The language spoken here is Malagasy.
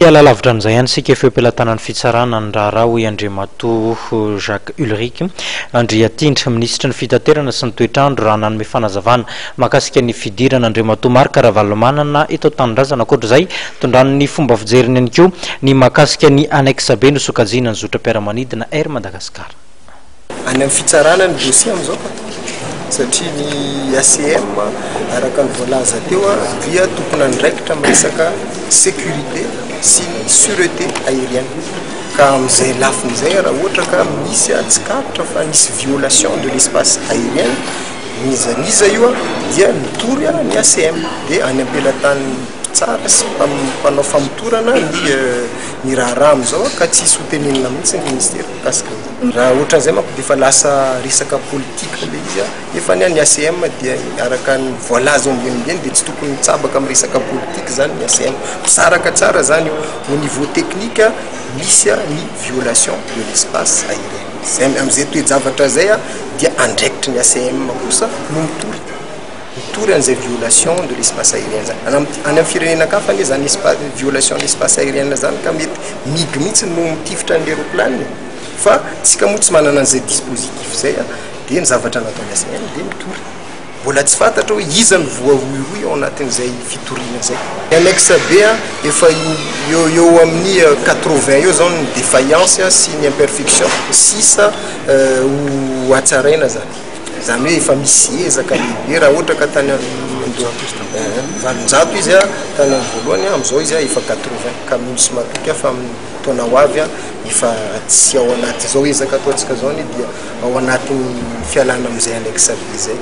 Alalavitra an'izay ihany sika feom-pelantanan'ny fitsarana ny raharaha hoy Andriamatoa Jacques Ulrich Andriatindra minisitra ny fitaterana sy ny toetrandro raha nanome fanazavana mahakasika ny fidirana Andriamatoa Marc Ravalomanana eto Tanindrazana. Ankoatr'izay tondran'ny fomba fijeriny ihany koa ny mahakasika ny annexe B no sokajiana ny zotra-piaramanidina Air Madagasikara. Any amin'ny fitsarana ny dossier amin'izao satria ny ACM araka ny voalaza teo dia tokony andraikitra miresaka sécurité sy sûreté aérienne ka amin'izay lafin'izay raha ohatra ka misy atsikarotra fa nisy violation de l'espace aérien niza io dia mitory ny ACM dia any ampelatany tsara sy mpanao famotorana ny raharaha amin'izao ka tsy soutenina mihitsy ny ministère mikasika raha ohatran'izay manko dia efa lasa resaka politique le izy efa ny ACM dia araka ny voalaza ambenimbeny dia tsy tokony mitsabaka amin'ny resaka politique zany ny ACM misaraka tsara zany au niveau technique misy ny violation de l'espace aérien zay amin'izay toe-javatra zay dia andraikitry ny ACM kosa no mitory an'izay violation de l'espace aérien zany any amin'ny firenena kafa anie zany violation de l'espace aérien zany ka mety migy mihitsy no mitifitra ny aéroplane fa tsika moa tsy manana an'izay dispositif zay dia ny zavatra natao ny ACM dia mitory mbola tsy fantatra hoe iza ny voahoihoy ao anatin'izay fitoriana zay. Annexe B efa eo amin'ny 80 eo zao ny défaillance sy ny imperfection 6 ho hatsaraina zany hoe efa misy ezaka lehibe raha ohatra ka tany valonjato izy tany amin'ny voalohany amin'izao izy efa 80 ka misy matoky fa amin'ny taona ho avy efa tsy ao anaty zao ezaka ataontsika zao dia ao anatin'ny fialana amin'izay annexe B zay.